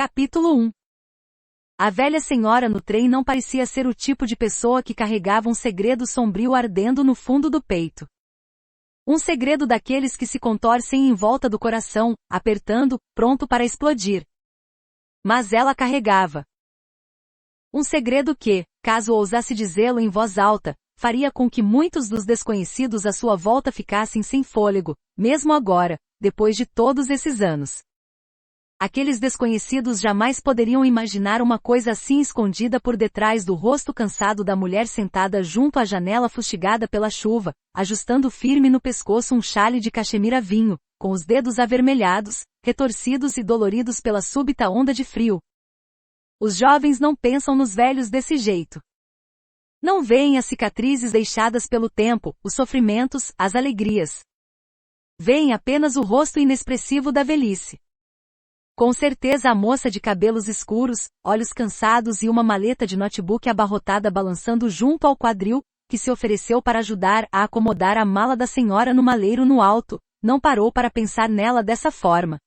Capítulo 1. A velha senhora no trem não parecia ser o tipo de pessoa que carregava um segredo sombrio ardendo no fundo do peito. Um segredo daqueles que se contorcem em volta do coração, apertando, pronto para explodir. Mas ela carregava um segredo que, caso ousasse dizê-lo em voz alta, faria com que muitos dos desconhecidos à sua volta ficassem sem fôlego, mesmo agora, depois de todos esses anos. Aqueles desconhecidos jamais poderiam imaginar uma coisa assim escondida por detrás do rosto cansado da mulher sentada junto à janela fustigada pela chuva, ajustando firme no pescoço um xale de cachemira vinho, com os dedos avermelhados, retorcidos e doloridos pela súbita onda de frio. Os jovens não pensam nos velhos desse jeito. Não veem as cicatrizes deixadas pelo tempo, os sofrimentos, as alegrias. Veem apenas o rosto inexpressivo da velhice. Com certeza a moça de cabelos escuros, olhos cansados e uma maleta de notebook abarrotada balançando junto ao quadril, que se ofereceu para ajudar a acomodar a mala da senhora no maleiro no alto, não parou para pensar nela dessa forma.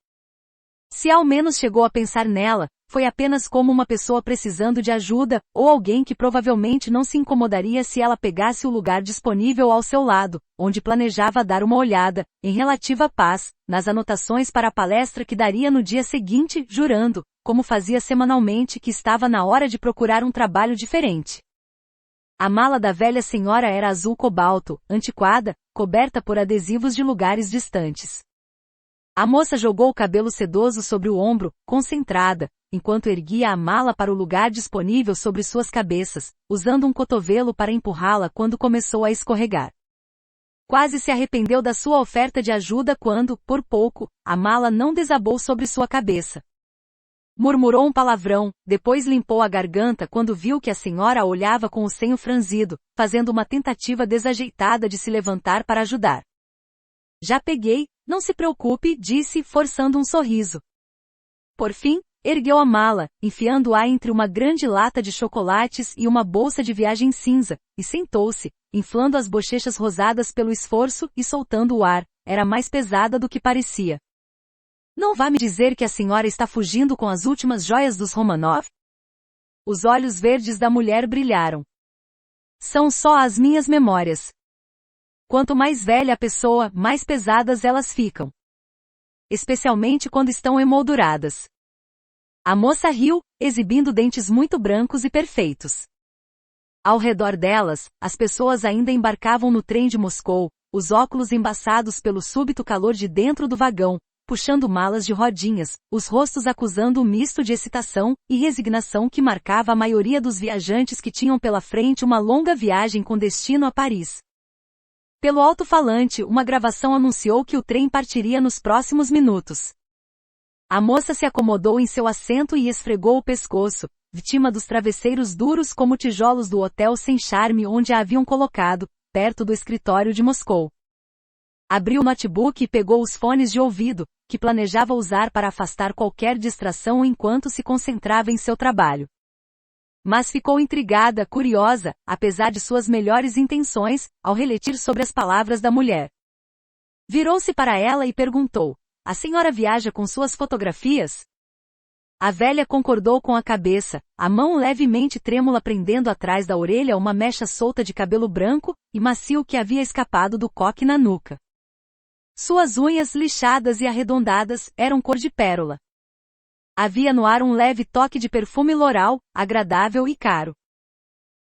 Se ao menos chegou a pensar nela, foi apenas como uma pessoa precisando de ajuda, ou alguém que provavelmente não se incomodaria se ela pegasse o lugar disponível ao seu lado, onde planejava dar uma olhada, em relativa paz, nas anotações para a palestra que daria no dia seguinte, jurando, como fazia semanalmente, que estava na hora de procurar um trabalho diferente. A mala da velha senhora era azul cobalto, antiquada, coberta por adesivos de lugares distantes. A moça jogou o cabelo sedoso sobre o ombro, concentrada, enquanto erguia a mala para o lugar disponível sobre suas cabeças, usando um cotovelo para empurrá-la quando começou a escorregar. Quase se arrependeu da sua oferta de ajuda quando, por pouco, a mala não desabou sobre sua cabeça. Murmurou um palavrão, depois limpou a garganta quando viu que a senhora a olhava com o senho franzido, fazendo uma tentativa desajeitada de se levantar para ajudar. Já peguei, não se preocupe, disse, forçando um sorriso. Por fim, ergueu a mala, enfiando-a entre uma grande lata de chocolates e uma bolsa de viagem cinza, e sentou-se, inflando as bochechas rosadas pelo esforço e soltando o ar. Era mais pesada do que parecia. Não vá me dizer que a senhora está fugindo com as últimas joias dos Romanov? Os olhos verdes da mulher brilharam. São só as minhas memórias. Quanto mais velha a pessoa, mais pesadas elas ficam. Especialmente quando estão emolduradas. A moça riu, exibindo dentes muito brancos e perfeitos. Ao redor delas, as pessoas ainda embarcavam no trem de Moscou, os óculos embaçados pelo súbito calor de dentro do vagão, puxando malas de rodinhas, os rostos acusando o misto de excitação e resignação que marcava a maioria dos viajantes que tinham pela frente uma longa viagem com destino a Paris. Pelo alto-falante, uma gravação anunciou que o trem partiria nos próximos minutos. A moça se acomodou em seu assento e esfregou o pescoço, vítima dos travesseiros duros como tijolos do hotel sem charme onde a haviam colocado, perto do escritório de Moscou. Abriu o notebook e pegou os fones de ouvido, que planejava usar para afastar qualquer distração enquanto se concentrava em seu trabalho. Mas ficou intrigada, curiosa, apesar de suas melhores intenções, ao refletir sobre as palavras da mulher. Virou-se para ela e perguntou: "A senhora viaja com suas fotografias?" A velha concordou com a cabeça, a mão levemente trêmula prendendo atrás da orelha uma mecha solta de cabelo branco e macio que havia escapado do coque na nuca. Suas unhas, lixadas e arredondadas, eram cor de pérola. Havia no ar um leve toque de perfume floral, agradável e caro.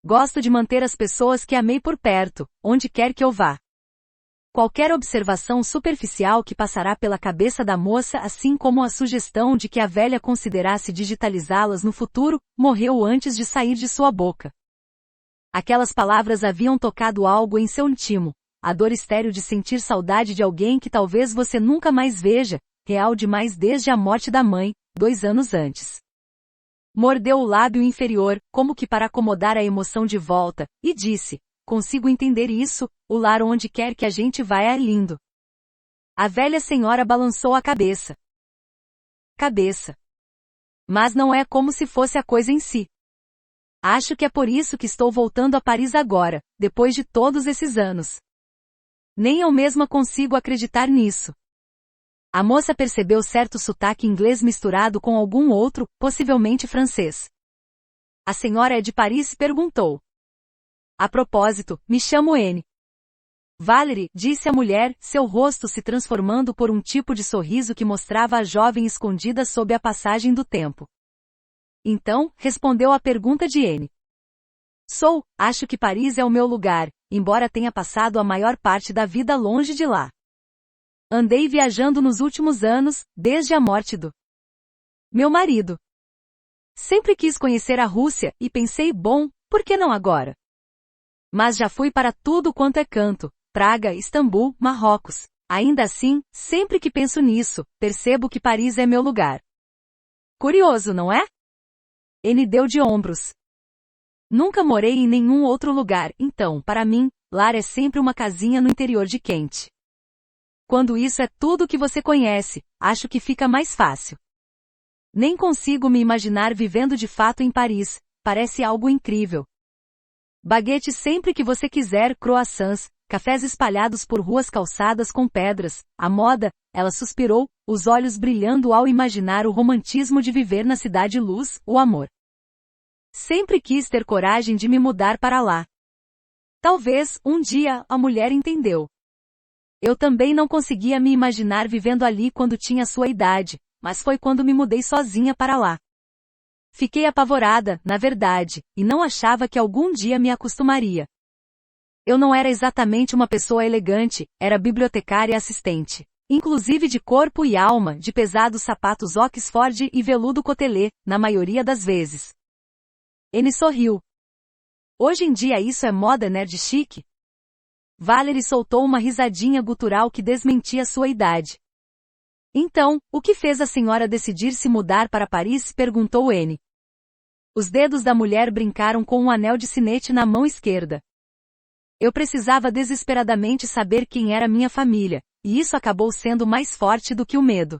Gosto de manter as pessoas que amei por perto, onde quer que eu vá. Qualquer observação superficial que passará pela cabeça da moça, assim como a sugestão de que a velha considerasse digitalizá-las no futuro, morreu antes de sair de sua boca. Aquelas palavras haviam tocado algo em seu intimo, a dor estéril de sentir saudade de alguém que talvez você nunca mais veja, real demais desde a morte da mãe, 2 anos antes. Mordeu o lábio inferior, como que para acomodar a emoção de volta, e disse: "Consigo entender isso, o lar onde quer que a gente vá é lindo." A velha senhora balançou a cabeça. Mas não é como se fosse a coisa em si. Acho que é por isso que estou voltando a Paris agora, depois de todos esses anos. Nem eu mesma consigo acreditar nisso. A moça percebeu certo sotaque inglês misturado com algum outro, possivelmente francês. A senhora é de Paris? Perguntou. A propósito, me chamo Anne. Valerie, disse a mulher, seu rosto se transformando por um tipo de sorriso que mostrava a jovem escondida sob a passagem do tempo. Então, respondeu à pergunta de Anne. Acho que Paris é o meu lugar, embora tenha passado a maior parte da vida longe de lá. Andei viajando nos últimos anos, desde a morte do meu marido. Sempre quis conhecer a Rússia, e pensei, bom, por que não agora? Mas já fui para tudo quanto é canto, Praga, Istambul, Marrocos. Ainda assim, sempre que penso nisso, percebo que Paris é meu lugar. Curioso, não é? Ele deu de ombros. Nunca morei em nenhum outro lugar, então, para mim, lar é sempre uma casinha no interior de Kent. Quando isso é tudo que você conhece, acho que fica mais fácil. Nem consigo me imaginar vivendo de fato em Paris, parece algo incrível. Baguete sempre que você quiser, croissants, cafés espalhados por ruas calçadas com pedras, a moda, ela suspirou, os olhos brilhando ao imaginar o romantismo de viver na cidade luz, o amor. Sempre quis ter coragem de me mudar para lá. Talvez, um dia, a mulher entendeu. Eu também não conseguia me imaginar vivendo ali quando tinha sua idade, mas foi quando me mudei sozinha para lá. Fiquei apavorada, na verdade, e não achava que algum dia me acostumaria. Eu não era exatamente uma pessoa elegante, era bibliotecária assistente. Inclusive de corpo e alma, de pesados sapatos Oxford e veludo cotelê, na maioria das vezes. Ele sorriu. Hoje em dia isso é moda nerd chique? Valerie soltou uma risadinha gutural que desmentia sua idade. Então, o que fez a senhora decidir se mudar para Paris? Perguntou Anne. Os dedos da mulher brincaram com um anel de sinete na mão esquerda. Eu precisava desesperadamente saber quem era minha família, e isso acabou sendo mais forte do que o medo.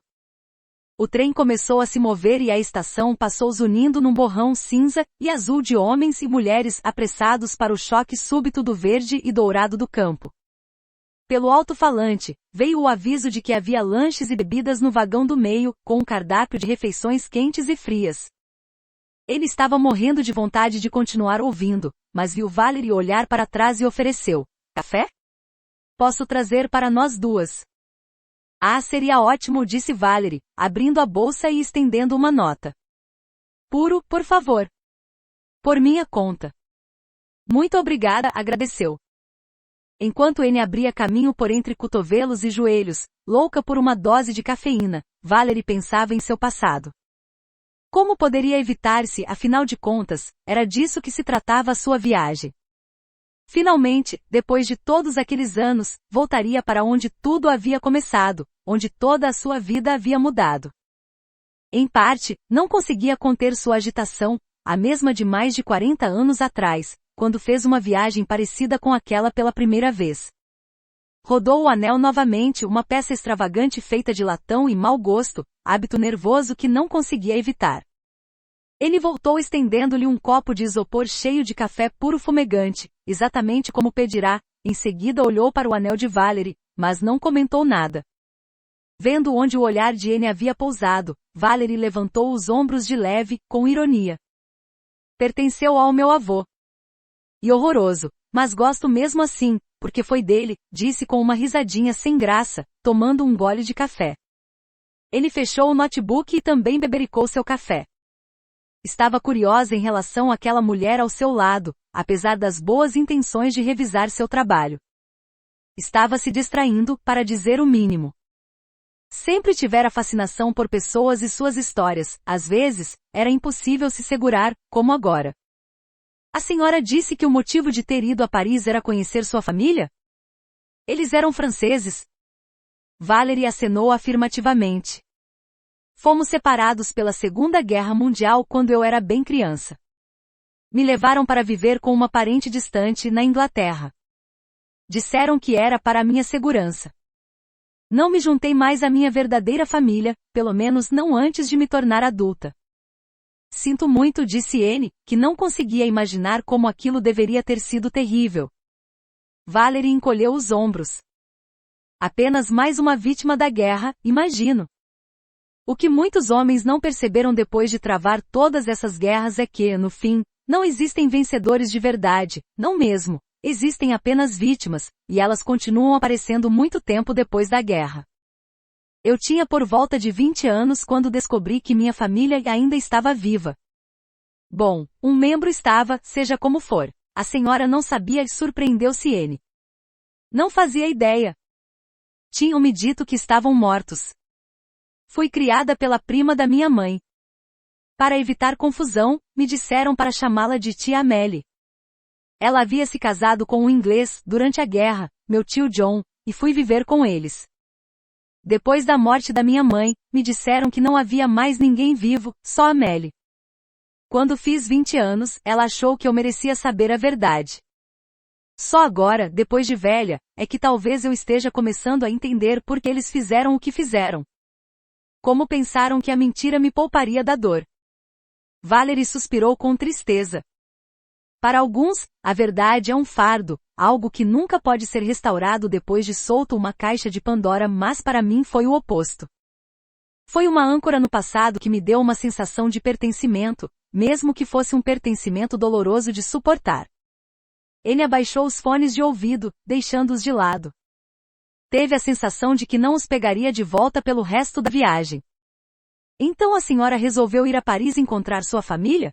O trem começou a se mover e a estação passou zunindo num borrão cinza e azul de homens e mulheres apressados para o choque súbito do verde e dourado do campo. Pelo alto-falante, veio o aviso de que havia lanches e bebidas no vagão do meio, com um cardápio de refeições quentes e frias. Ele estava morrendo de vontade de continuar ouvindo, mas viu Valerie olhar para trás e ofereceu: café? Posso trazer para nós duas. Ah, seria ótimo, disse Valerie, abrindo a bolsa e estendendo uma nota. Puro, por favor. Por minha conta. Muito obrigada, agradeceu. Enquanto Anne abria caminho por entre cotovelos e joelhos, louca por uma dose de cafeína, Valerie pensava em seu passado. Como poderia evitar-se, afinal de contas, era disso que se tratava a sua viagem. Finalmente, depois de todos aqueles anos, voltaria para onde tudo havia começado, onde toda a sua vida havia mudado. Em parte, não conseguia conter sua agitação, a mesma de mais de 40 anos atrás, quando fez uma viagem parecida com aquela pela primeira vez. Rodou o anel novamente, uma peça extravagante feita de latão e mau gosto, hábito nervoso que não conseguia evitar. Ele voltou estendendo-lhe um copo de isopor cheio de café puro fumegante, exatamente como pedirá, em seguida olhou para o anel de Valerie, mas não comentou nada. Vendo onde o olhar de Anne havia pousado, Valerie levantou os ombros de leve, com ironia. Pertenceu ao meu avô. E horroroso, mas gosto mesmo assim, porque foi dele, disse com uma risadinha sem graça, tomando um gole de café. Ele fechou o notebook e também bebericou seu café. Estava curiosa em relação àquela mulher ao seu lado, apesar das boas intenções de revisar seu trabalho. Estava se distraindo, para dizer o mínimo. Sempre tivera fascinação por pessoas e suas histórias, às vezes, era impossível se segurar, como agora. A senhora disse que o motivo de ter ido a Paris era conhecer sua família? Eles eram franceses? Valerie acenou afirmativamente. Fomos separados pela Segunda Guerra Mundial quando eu era bem criança. Me levaram para viver com uma parente distante na Inglaterra. Disseram que era para a minha segurança. Não me juntei mais à minha verdadeira família, pelo menos não antes de me tornar adulta. Sinto muito, disse Anne, que não conseguia imaginar como aquilo deveria ter sido terrível. Valerie encolheu os ombros. Apenas mais uma vítima da guerra, imagino. O que muitos homens não perceberam depois de travar todas essas guerras é que, no fim, não existem vencedores de verdade, não mesmo. Existem apenas vítimas, e elas continuam aparecendo muito tempo depois da guerra. Eu tinha por volta de 20 anos quando descobri que minha família ainda estava viva. Bom, um membro estava, seja como for. A senhora não sabia e surpreendeu-se N. Não fazia ideia. Tinham me dito que estavam mortos. Fui criada pela prima da minha mãe. Para evitar confusão, me disseram para chamá-la de tia Amélie. Ela havia se casado com um inglês, durante a guerra, meu tio John, e fui viver com eles. Depois da morte da minha mãe, me disseram que não havia mais ninguém vivo, só Amélie. Quando fiz 20 anos, ela achou que eu merecia saber a verdade. Só agora, depois de velha, é que talvez eu esteja começando a entender por que eles fizeram o que fizeram. Como pensaram que a mentira me pouparia da dor. Valerie suspirou com tristeza. Para alguns, a verdade é um fardo, algo que nunca pode ser restaurado depois de solto uma caixa de Pandora, mas para mim foi o oposto. Foi uma âncora no passado que me deu uma sensação de pertencimento, mesmo que fosse um pertencimento doloroso de suportar. Ele abaixou os fones de ouvido, deixando-os de lado. Teve a sensação de que não os pegaria de volta pelo resto da viagem. Então a senhora resolveu ir a Paris encontrar sua família?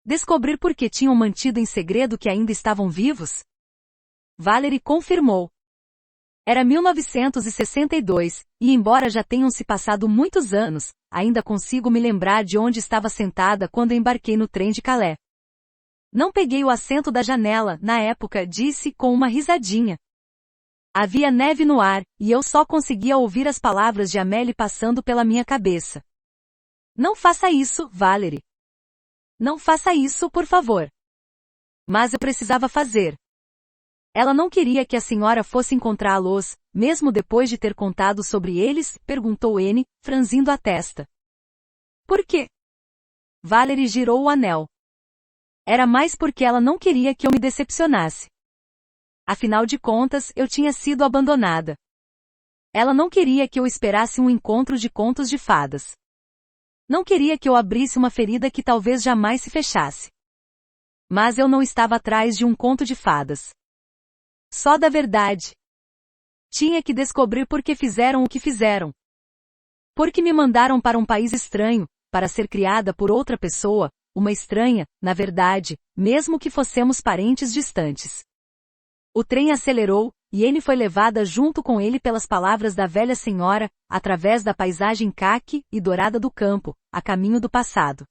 Descobrir por que tinham mantido em segredo que ainda estavam vivos? Valerie confirmou. Era 1962, e embora já tenham se passado muitos anos, ainda consigo me lembrar de onde estava sentada quando embarquei no trem de Calais. Não peguei o assento da janela, na época, disse com uma risadinha. Havia neve no ar, e eu só conseguia ouvir as palavras de Amélie passando pela minha cabeça. Não faça isso, Valerie. Não faça isso, por favor. Mas eu precisava fazer. Ela não queria que a senhora fosse encontrá-los, mesmo depois de ter contado sobre eles, perguntou N, franzindo a testa. Por quê? Valerie girou o anel. Era mais porque ela não queria que eu me decepcionasse. Afinal de contas, eu tinha sido abandonada. Ela não queria que eu esperasse um encontro de contos de fadas. Não queria que eu abrisse uma ferida que talvez jamais se fechasse. Mas eu não estava atrás de um conto de fadas. Só da verdade. Tinha que descobrir por que fizeram o que fizeram. Porque me mandaram para um país estranho, para ser criada por outra pessoa, uma estranha, na verdade, mesmo que fossemos parentes distantes. O trem acelerou, e N foi levada junto com ele pelas palavras da velha senhora, através da paisagem caque e dourada do campo, a caminho do passado.